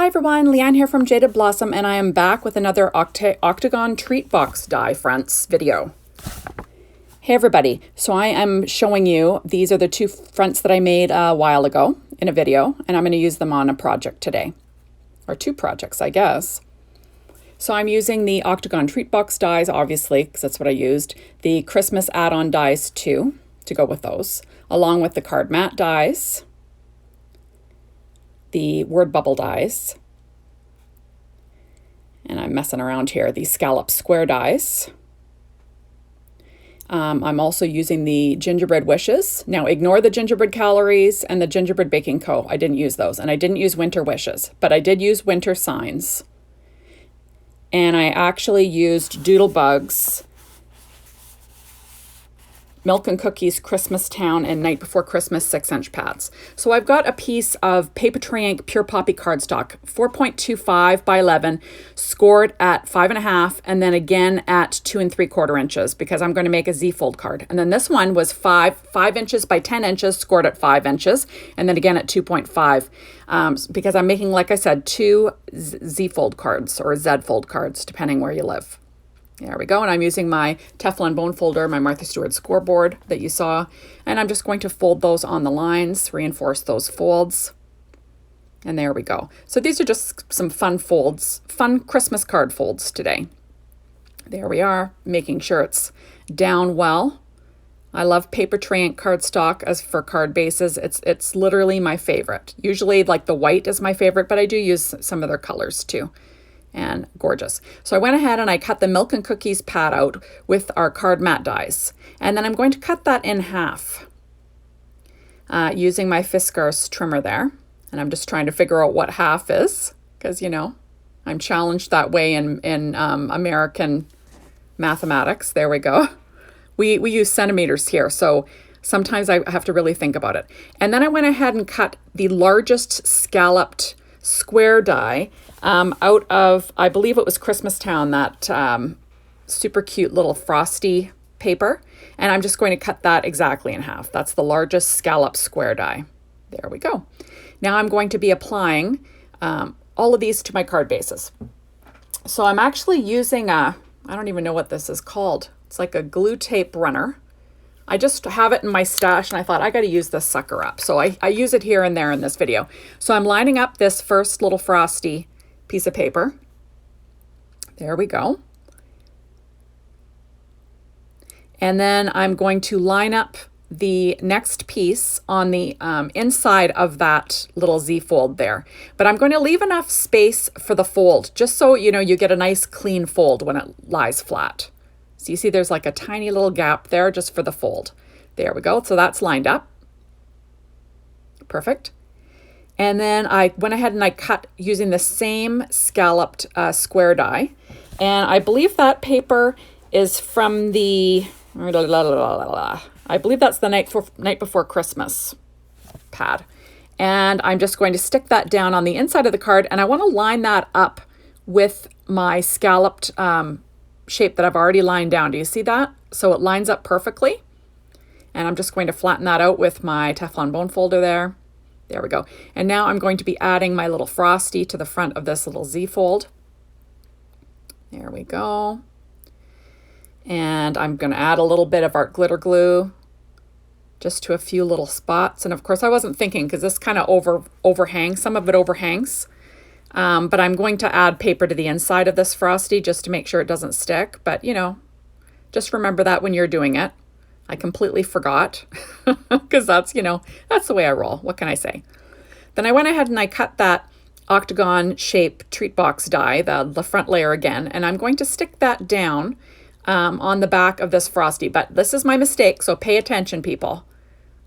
Hi everyone, Leanne here from Jaded Blossom, and I am back with another Octagon Treat Box die fronts video. Hey everybody, so I am showing you, these are the two fronts that I made a while ago in a video, and I'm going to use them on a project today. Or two projects, I guess. So I'm using the Octagon Treat Box dies, obviously, because that's what I used. The Christmas Add On dies too, to go with those, along with the card mat dies, the word bubble dies, and I'm messing around here, the Scallop Square dies. I'm also using the Gingerbread Wishes. Now ignore the gingerbread calories and the gingerbread baking co. I didn't use those, and I didn't use winter wishes, but I did use winter signs. And I actually used Doodlebugs, Milk and Cookies, Christmas Town, and Night Before Christmas 6-inch pads. So I've got a piece of Paper Tray Ink Pure Poppy cardstock, 4.25 by 11, scored at 5.5, and then again at 2 3/4 inches, because I'm going to make a Z-fold card. And then this one was 5 inches by 10 inches, scored at 5 inches, and then again at 2.5, because I'm making, like I said, 2 Z-fold cards or Z-fold cards, depending where you live. There we go, and I'm using my Teflon bone folder, my Martha Stewart scoreboard that you saw, and I'm just going to fold those on the lines, reinforce those folds, and there we go. So these are just some fun folds, fun Christmas card folds today. There we are, making sure it's down well. I love Paper Tray Ink cardstock as for card bases. It's literally my favorite. Usually like the white is my favorite, but I do use some other colors too. And gorgeous. So I went ahead and I cut the Milk and Cookies pad out with our card mat dies. And then I'm going to cut that in half using my Fiskars trimmer there. And I'm just trying to figure out what half is, because, you know, I'm challenged that way in American mathematics. There we go. We use centimeters here, so sometimes I have to really think about it. And then I went ahead and cut the largest scalloped square die out of, I believe it was Christmas Town, that super cute little Frosty paper. And I'm just going to cut that exactly in half. That's the largest scallop square die. There we go. Now I'm going to be applying all of these to my card bases. So I'm actually using I don't even know what this is called. It's like a glue tape runner. I just have it in my stash, and I thought I got to use this sucker up. So I use it here and there in this video. So I'm lining up this first little Frosty piece of paper. There we go. And then I'm going to line up the next piece on the inside of that little Z fold there. But I'm going to leave enough space for the fold, just so you know you get a nice clean fold when it lies flat. So you see there's like a tiny little gap there just for the fold. There we go. So that's lined up. Perfect. And then I went ahead and I cut using the same scalloped square die. And I believe that paper is from the, I believe that's the Night Before Christmas pad. And I'm just going to stick that down on the inside of the card. And I want to line that up with my scalloped shape that I've already lined down. Do you see that? So it lines up perfectly. And I'm just going to flatten that out with my Teflon bone folder there. There we go. And now I'm going to be adding my little Frosty to the front of this little Z fold. There we go. And I'm going to add a little bit of art glitter glue just to a few little spots. And of course I wasn't thinking, because this kind of overhangs, some of it overhangs. But I'm going to add paper to the inside of this Frosty just to make sure it doesn't stick. But, you know, just remember that when you're doing it. I completely forgot, because that's, you know, that's the way I roll. What can I say? Then I went ahead and I cut that octagon shape treat box die, the front layer again, and I'm going to stick that down on the back of this Frosty. But this is my mistake, so pay attention, people.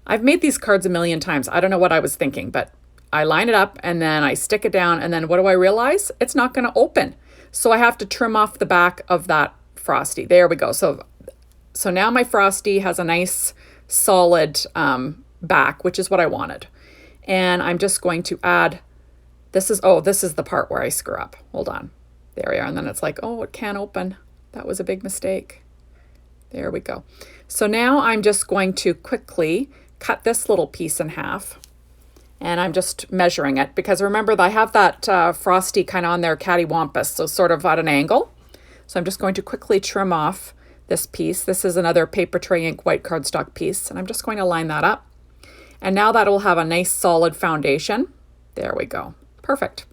I've made these cards a million times. I don't know what I was thinking, but I line it up and then I stick it down, and then what do I realize? It's not going to open. So I have to trim off the back of that Frosty. There we go. So now my Frosty has a nice solid back, which is what I wanted. And I'm just going to add, this is the part where I screw up. Hold on. There we are. And then it's like, oh, it can't open. That was a big mistake. There we go. So now I'm just going to quickly cut this little piece in half. And I'm just measuring it because remember I have that Frosty kind of on there cattywampus, so sort of at an angle. So I'm just going to quickly trim off this piece. This is another paper tray ink white cardstock piece, and I'm just going to line that up. And now that will have a nice solid foundation. There we go. Perfect.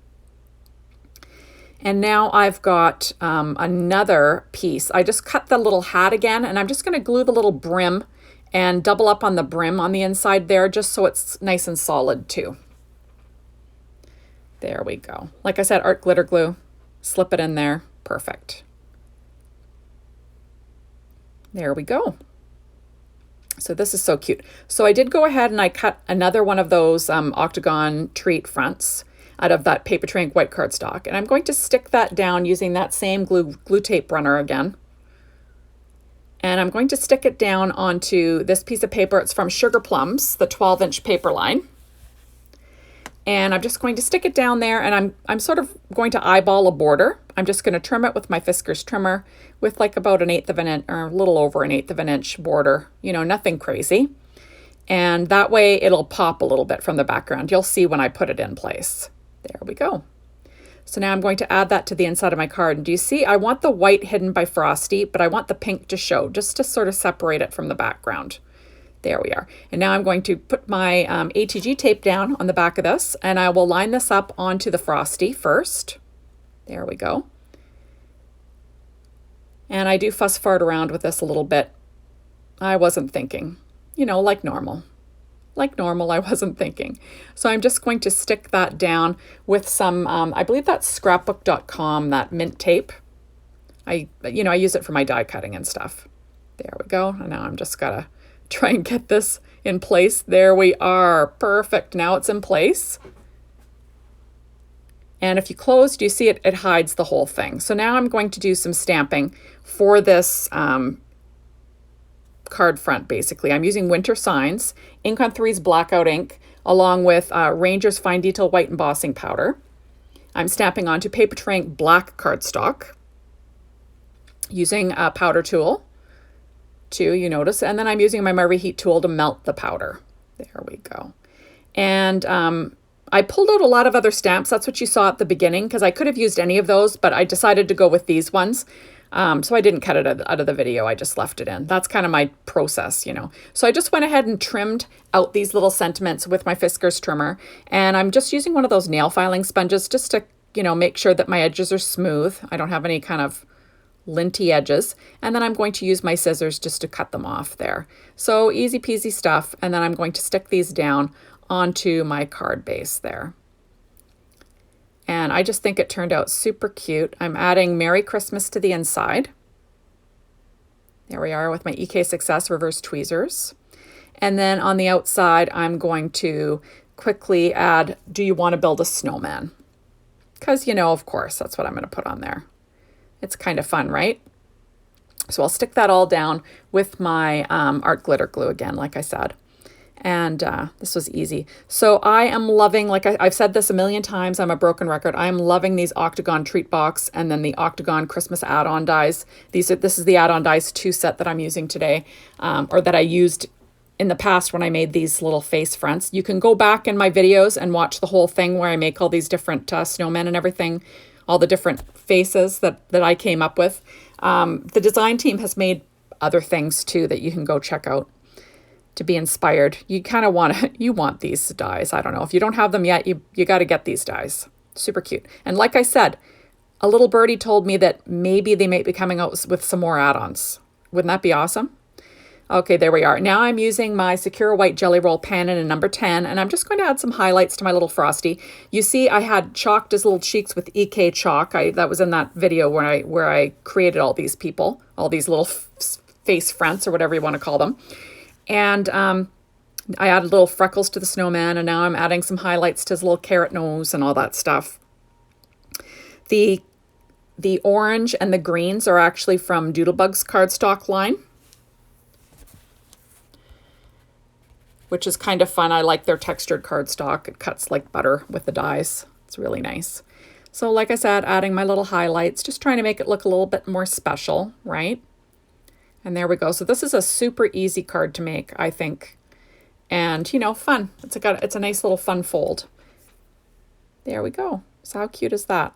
And now I've got another piece. I just cut the little hat again, and I'm just going to glue the little brim and double up on the brim on the inside there, just so it's nice and solid too. There we go. Like I said, art glitter glue, slip it in there. Perfect. There we go. So this is so cute. So I did go ahead and I cut another one of those Octagon Treat fronts out of that paper tray ink white cardstock. And I'm going to stick that down using that same glue tape runner again. And I'm going to stick it down onto this piece of paper. It's from Sugar Plums, the 12-inch paper line. And I'm just going to stick it down there, and I'm sort of going to eyeball a border. I'm just going to trim it with my Fiskars trimmer with like about 1/8 of an inch, or a little over 1/8 of an inch border, you know, nothing crazy. And that way it'll pop a little bit from the background. You'll see when I put it in place. There we go. So now I'm going to add that to the inside of my card. And do you see, I want the white hidden by Frosty, but I want the pink to show, just to sort of separate it from the background. There we are. And now I'm going to put my ATG tape down on the back of this, and I will line this up onto the Frosty first. There we go. And I do fuss fart around with this a little bit. I wasn't thinking, you know, like normal. Like normal, I wasn't thinking. So I'm just going to stick that down with some, I believe that's scrapbook.com, that mint tape. I use it for my die cutting and stuff. There we go. And now I'm just gotta try and get this in place. There we are. Perfect. Now it's in place. And if you close, do you see it? It hides the whole thing. So now I'm going to do some stamping for this card front, basically. I'm using Winter Signs, Ink on 3's Blackout ink, along with Ranger's Fine Detail White Embossing Powder. I'm stamping onto paper tray ink black cardstock using a powder tool too, you notice. And then I'm using my Marby Heat tool to melt the powder. There we go. And I pulled out a lot of other stamps. That's what you saw at the beginning, because I could have used any of those, but I decided to go with these ones. So I didn't cut it out of the video. I just left it in. That's kind of my process, you know. So I just went ahead and trimmed out these little sentiments with my Fiskars trimmer. And I'm just using one of those nail filing sponges just to, you know, make sure that my edges are smooth. I don't have any kind of linty edges. And then I'm going to use my scissors just to cut them off there. So easy peasy stuff. And then I'm going to stick these down onto my card base there. And I just think it turned out super cute. I'm adding Merry Christmas to the inside. There we are with my EK Success reverse tweezers. And then on the outside, I'm going to quickly add, do you want to build a snowman? Because, you know, of course, that's what I'm going to put on there. It's kind of fun, right? So I'll stick that all down with my art glitter glue again, like I said. And this was easy. So I am loving, like I've said this a million times, I'm a broken record. I am loving these Octagon Treat box and then the Octagon Christmas Add On dies. This is the Add On dies 2 set that I'm using today, or that I used in the past when I made these little face fronts. You can go back in my videos and watch the whole thing where I make all these different snowmen and everything, all the different faces that I came up with. The design team has made other things too that you can go check out to be inspired. You kind of want these dies. I don't know. If you don't have them yet, you got to get these dies. Super cute. And like I said, a little birdie told me that maybe they might be coming out with some more add-ons. Wouldn't that be awesome? Okay, there we are. Now I'm using my Secura White Jelly Roll pen in a number 10, and I'm just going to add some highlights to my little Frosty. You see, I had chalked his little cheeks with EK chalk. That was in that video where I created all these people, all these little face fronts, or whatever you want to call them. And I added little freckles to the snowman, and now I'm adding some highlights to his little carrot nose and all that stuff. The orange and the greens are actually from Doodlebug's cardstock line, which is kind of fun. I like their textured cardstock. It cuts like butter with the dies. It's really nice. So like I said, adding my little highlights, just trying to make it look a little bit more special, right? And there we go. So this is a super easy card to make, I think. and, you know, fun. It's a nice little fun fold. There we go. So how cute is that?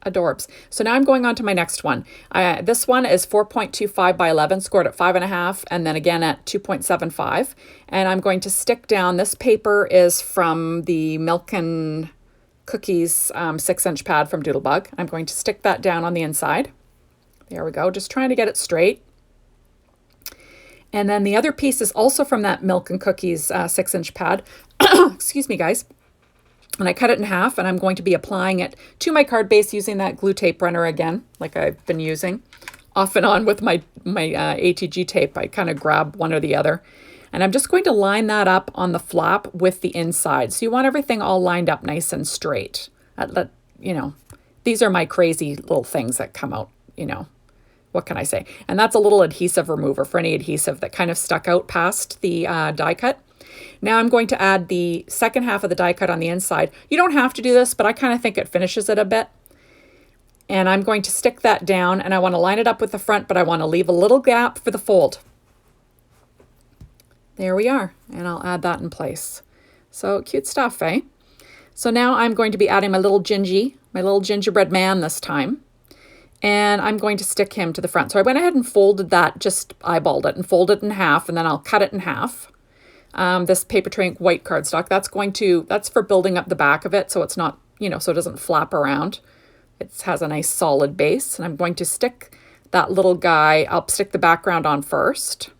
Adorbs. So now I'm going on to my next one. This one is 4.25 by 11, scored at 5.5, and then again at 2.75. And I'm going to stick down, this paper is from the Milk and Cookies 6-inch pad from Doodlebug. I'm going to stick that down on the inside. There we go, just trying to get it straight. And then the other piece is also from that Milk and Cookies 6-inch pad. Excuse me, guys. And I cut it in half, and I'm going to be applying it to my card base using that glue tape runner again, like I've been using off and on with my ATG tape. I kind of grab one or the other. And I'm just going to line that up on the flap with the inside. So you want everything all lined up nice and straight. You know, these are my crazy little things that come out, you know. What can I say? And that's a little adhesive remover for any adhesive that kind of stuck out past the die cut. Now I'm going to add the second half of the die cut on the inside. You don't have to do this, but I kind of think it finishes it a bit. And I'm going to stick that down, and I want to line it up with the front, but I want to leave a little gap for the fold. There we are, and I'll add that in place. So cute stuff, eh? So now I'm going to be adding my little Gingy, my little gingerbread man this time. And I'm going to stick him to the front. So I went ahead and folded that, just eyeballed it and folded it in half, and then I'll cut it in half. This paper tray ink white cardstock, that's for building up the back of it, so it's not, you know, so it doesn't flap around. It has a nice solid base, and I'm going to stick that little guy, I'll stick the background on first.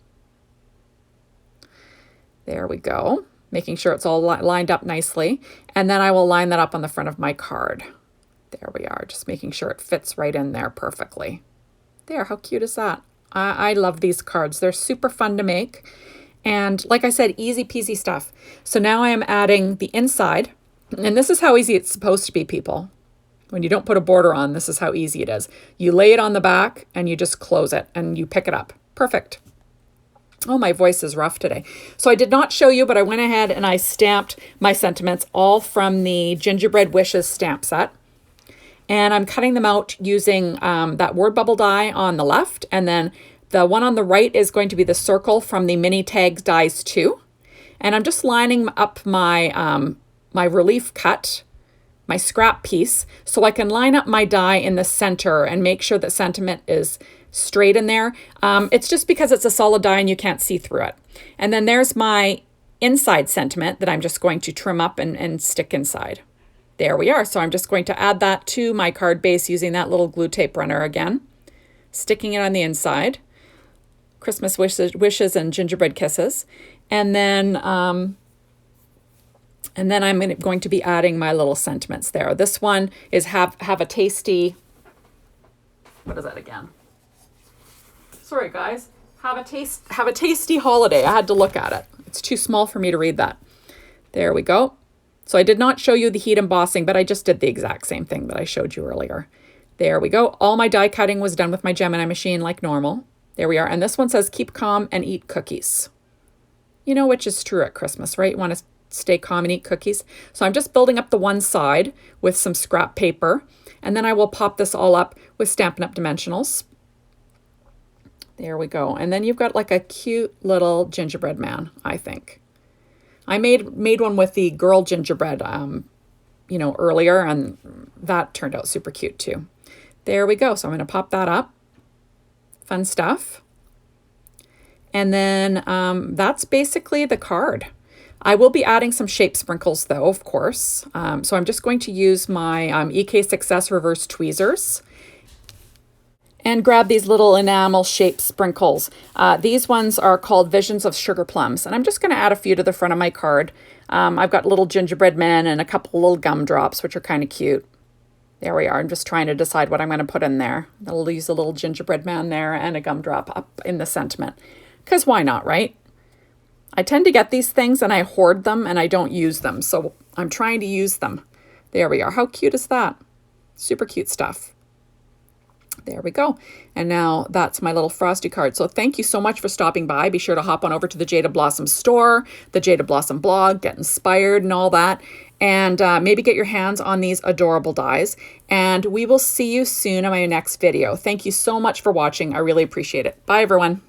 There we go, making sure it's all lined up nicely, and then I will line that up on the front of my card. There we are, just making sure it fits right in there perfectly. There, how cute is that? I love these cards. They're super fun to make. And like I said, easy peasy stuff. So now I am adding the inside. And this is how easy it's supposed to be, people. When you don't put a border on, this is how easy it is. You lay it on the back and you just close it and you pick it up. Perfect. Oh, my voice is rough today. So I did not show you, but I went ahead and I stamped my sentiments all from the Gingerbread Wishes stamp set. And I'm cutting them out using that word bubble die on the left, and then the one on the right is going to be the circle from the Mini Tags Dies 2. And I'm just lining up my, my relief cut, my scrap piece, so I can line up my die in the center and make sure that sentiment is straight in there. It's just because it's a solid die and you can't see through it. And then there's my inside sentiment that I'm just going to trim up and stick inside. There we are. So I'm just going to add that to my card base using that little glue tape runner again, sticking it on the inside. Christmas wishes and gingerbread kisses. And then I'm going to be adding my little sentiments there. This one is have a tasty, what is that again? Sorry guys, have a tasty holiday. I had to look at it. It's too small for me to read that. There we go. So I did not show you the heat embossing, but I just did the exact same thing that I showed you earlier. There we go. All my die cutting was done with my Gemini machine like normal. There we are. And this one says, keep calm and eat cookies. You know, which is true at Christmas, right? You want to stay calm and eat cookies. So I'm just building up the one side with some scrap paper. And then I will pop this all up with Stampin' Up! Dimensionals. There we go. And then you've got like a cute little gingerbread man, I think. I made one with the girl gingerbread, you know, earlier, and that turned out super cute too. There we go. So I'm going to pop that up. Fun stuff. And then that's basically the card. I will be adding some shape sprinkles though, of course. So I'm just going to use my EK Success reverse tweezers and grab these little enamel shape sprinkles. These ones are called Visions of Sugar Plums, and I'm just going to add a few to the front of my card. I've got little gingerbread men and a couple little gumdrops, which are kind of cute. There we are. I'm just trying to decide what I'm going to put in there. I'll use a little gingerbread man there and a gumdrop up in the sentiment, because why not, right? I tend to get these things and I hoard them and I don't use them, so I'm trying to use them. There we are. How cute is that? Super cute stuff. There we go. And now that's my little Frosty card. So thank you so much for stopping by. Be sure to hop on over to the Jada Blossom store, the Jada Blossom blog, get inspired and all that. And maybe get your hands on these adorable dies. And we will see you soon in my next video. Thank you so much for watching. I really appreciate it. Bye, everyone.